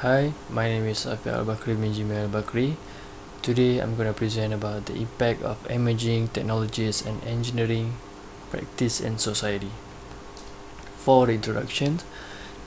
Hi, my name is Afi Al-Bakri bin Jimmy Al-Bakri. Today I'm going to present about the impact of emerging technologies and engineering practice in society. For the introduction,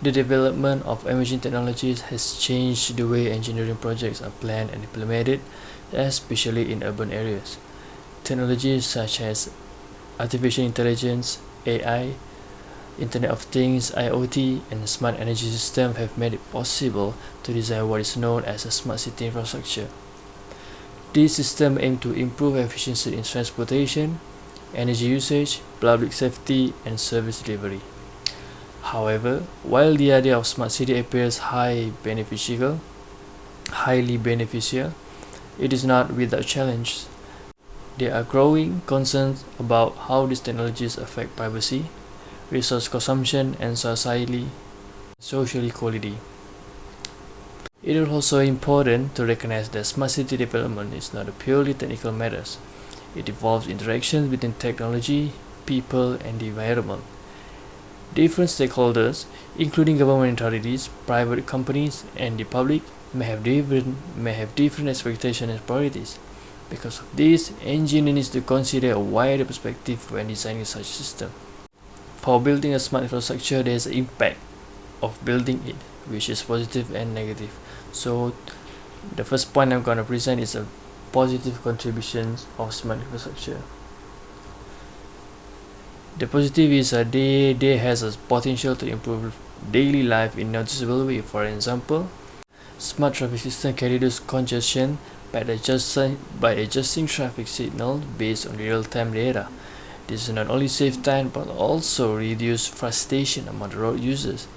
the development of emerging technologies has changed the way engineering projects are planned and implemented, especially in urban areas. Technologies such as artificial intelligence, AI, Internet of Things (IoT) and smart energy systems have made it possible to design what is known as a smart city infrastructure. These systems aim to improve efficiency in transportation, energy usage, public safety, and service delivery. However, while the idea of smart city appears highly beneficial, it is not without challenges. There are growing concerns about how these technologies affect privacy, resource consumption, and social equality. It is also important to recognize that smart city development is not a purely technical matter. It involves interactions between technology, people, and the environment. Different stakeholders, including government authorities, private companies, and the public, may have different expectations and priorities. Because of this, engineers need to consider a wider perspective when designing such system. For building a smart infrastructure, there is an impact of building it, which is positive and negative. So, the first point I'm going to present is a positive contributions of smart infrastructure. The positive is they has a potential to improve daily life in noticeable way. For example, smart traffic system can reduce congestion by adjusting traffic signal based on real-time data. This not only save time but also reduce frustration among the road users.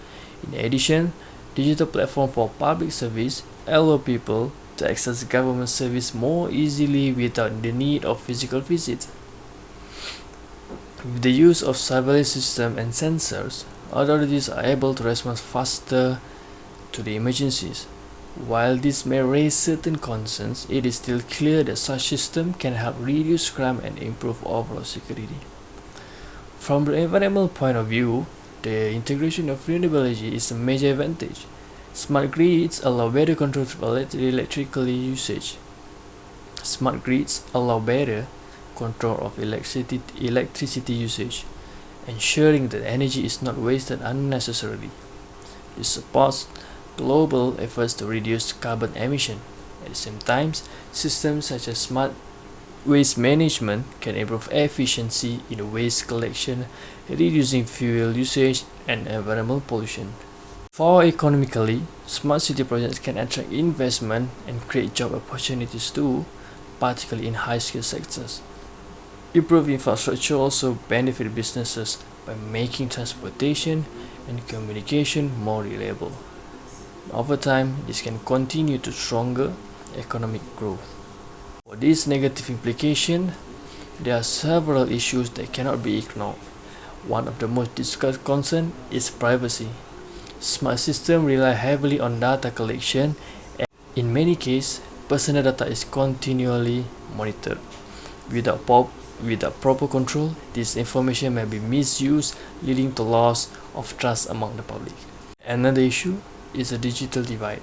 In addition, digital platform for public service allow people to access government service more easily without the need of physical visits. With the use of surveillance systems and sensors, authorities are able to respond faster to the emergencies. While this may raise certain concerns, it is still clear that such systems can help reduce crime and improve overall security. From the environmental point of view, the integration of renewable energy is a major advantage. Smart grids allow better control of electrical usage. Smart grids allow better control of electricity usage, ensuring that energy is not wasted unnecessarily. This supports global efforts to reduce carbon emission. At the same time, systems such as smart waste management can improve efficiency in waste collection, reducing fuel usage and environmental pollution. For economically, smart city projects can attract investment and create job opportunities too, particularly in high-skill sectors. Improved infrastructure also benefit businesses by making transportation and communication more reliable. Over time, this can continue to stronger economic growth. For this negative implication, there are several issues that cannot be ignored. One of the most discussed concerns is privacy. Smart systems rely heavily on data collection, and in many cases, personal data is continually monitored. Without proper control, this information may be misused, leading to loss of trust among the public. Another issue is a digital divide.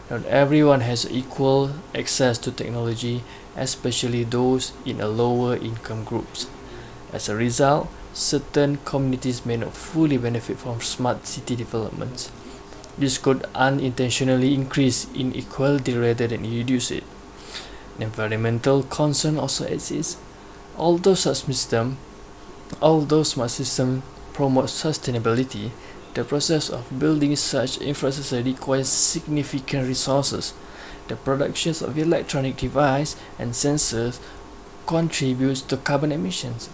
Not everyone has equal access to technology, especially those in a lower income groups. As a result, certain communities may not fully benefit from smart city developments. This could unintentionally increase inequality rather than reduce it. Environmental concern also exists. Although smart systems promote sustainability, the process of building such infrastructure requires significant resources. The production of electronic devices and sensors contributes to carbon emissions.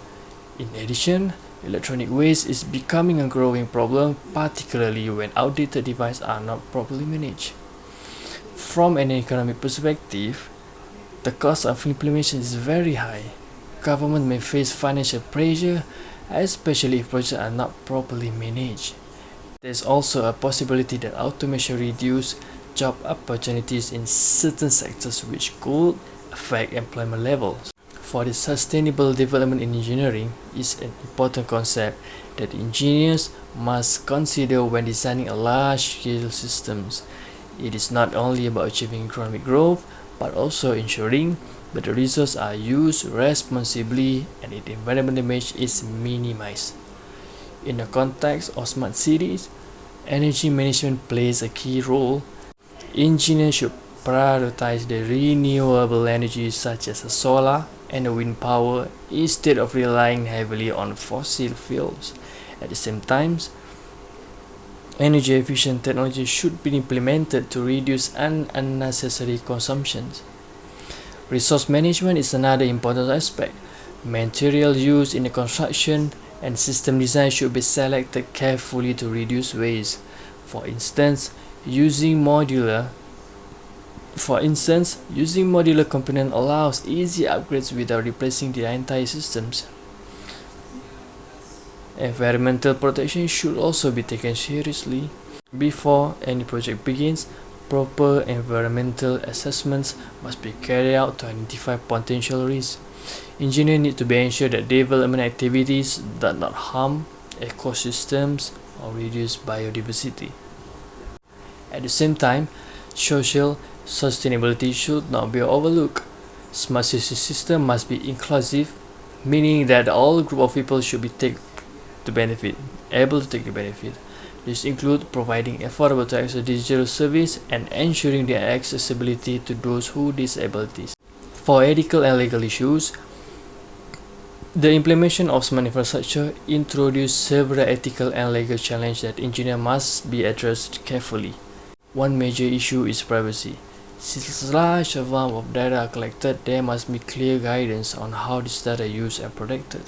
In addition, electronic waste is becoming a growing problem, particularly when outdated devices are not properly managed. From an economic perspective, the cost of implementation is very high. Government may face financial pressure, especially if projects are not properly managed. There is also a possibility that automation reduces job opportunities in certain sectors, which could affect employment levels. For the sustainable development in engineering is an important concept that engineers must consider when designing a large-scale systems. It is not only about achieving economic growth, but also ensuring that the resources are used responsibly and its environmental damage is minimized. In the context of smart cities, energy management plays a key role. Engineers should prioritize the renewable energies such as solar and wind power instead of relying heavily on fossil fuels. At the same time, energy efficient technology should be implemented to reduce unnecessary consumptions. Resource management is another important aspect. Material used in the construction and system design should be selected carefully to reduce waste. For instance, using modular component allows easy upgrades without replacing the entire systems. Environmental protection should also be taken seriously. Before any project begins, proper environmental assessments must be carried out to identify potential risks. Engineers need to be ensured that development activities do not harm ecosystems or reduce biodiversity. At the same time, social sustainability should not be overlooked. Smart city system must be inclusive, meaning that all group of people should be able to take the benefit. This includes providing affordable to access digital service and ensuring their accessibility to those who disabilities. For ethical and legal issues, the implementation of smart infrastructure introduces several ethical and legal challenges that engineers must be addressed carefully. One major issue is privacy. Since large amounts of data are collected, there must be clear guidance on how this data is used and protected.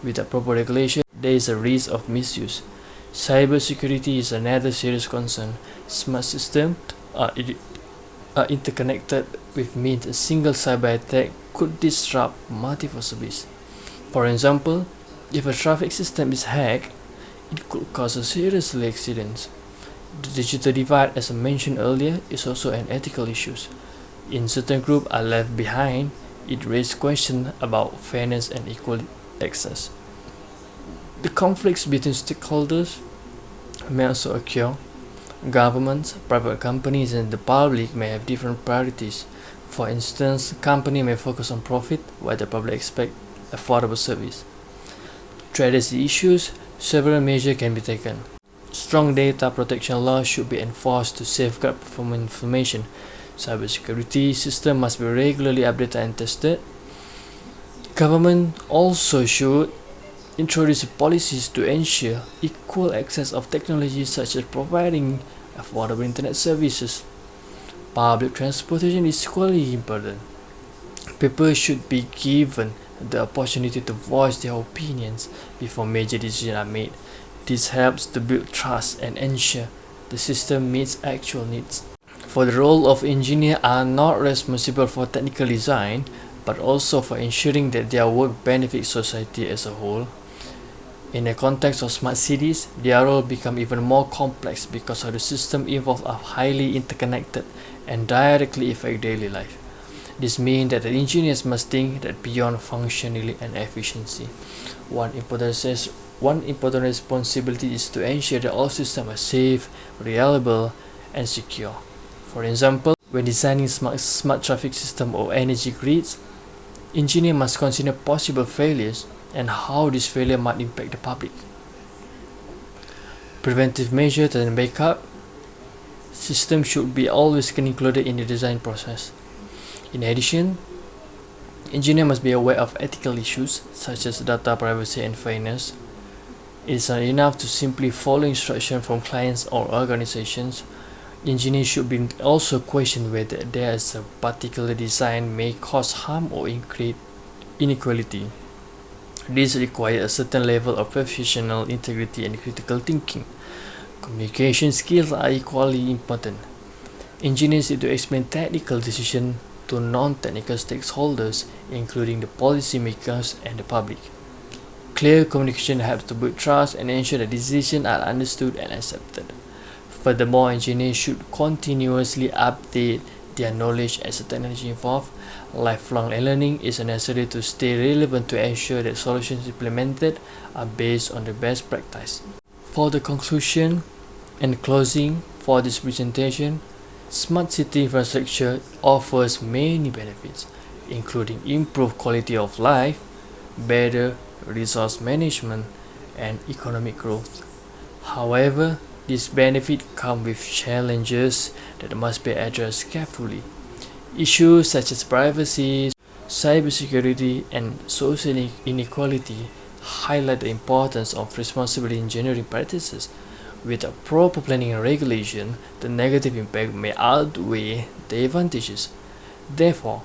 Without proper regulation, there is a risk of misuse. Cybersecurity is another serious concern. Smart systems are interconnected, which means a single cyber attack could disrupt multiple services. For example, if a traffic system is hacked, it could cause a serious accidents. The digital divide, as I mentioned earlier, is also an ethical issue. In certain groups are left behind, it raises questions about fairness and equal access. The conflicts between stakeholders may also occur. Governments, private companies, and the public may have different priorities. For instance, companies may focus on profit while the public expects affordable service. To address the issues, several measures can be taken. Strong data protection laws should be enforced to safeguard performance information. Cybersecurity systems must be regularly updated and tested. Government also should introduce policies to ensure equal access of technologies such as providing affordable internet services. Public transportation is equally important. People should be given the opportunity to voice their opinions before major decisions are made. This helps to build trust and ensure the system meets actual needs. For the role of engineers are not responsible for technical design, but also for ensuring that their work benefits society as a whole. In the context of smart cities, their role becomes even more complex because of the system involved are highly interconnected and directly affect daily life. This means that the engineers must think that beyond functionality and efficiency. One important responsibility is to ensure that all systems are safe, reliable, and secure. For example, when designing smart traffic system or energy grids, engineers must consider possible failures and how this failure might impact the public. Preventive measures and backup systems should be always included in the design process. In addition, engineers must be aware of ethical issues such as data privacy and fairness. It is not enough to simply follow instructions from clients or organizations. Engineers should be also question whether there is a particular design may cause harm or increase inequality. This requires a certain level of professional integrity and critical thinking. Communication skills are equally important. Engineers need to explain technical decisions to non-technical stakeholders, including the policymakers and the public. Clear communication helps to build trust and ensure that decisions are understood and accepted. Furthermore, engineers should continuously update their knowledge as the technology evolves. Lifelong learning is necessary to stay relevant to ensure that solutions implemented are based on the best practice. For the conclusion and closing for this presentation, Smart city infrastructure offers many benefits, including improved quality of life, better resource management, and economic growth. However, these benefits come with challenges that must be addressed carefully. Issues such as privacy, cybersecurity, and social inequality highlight the importance of responsible engineering practices. With proper planning and regulation, the negative impact may outweigh the advantages. Therefore,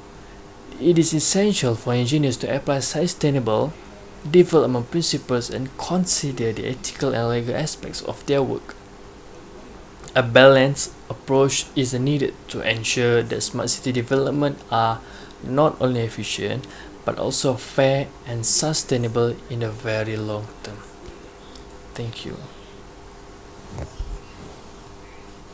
it is essential for engineers to apply sustainable development principles and consider the ethical and legal aspects of their work. A balanced approach is needed to ensure that smart city development are not only efficient but also fair and sustainable in the very long term. Thank you.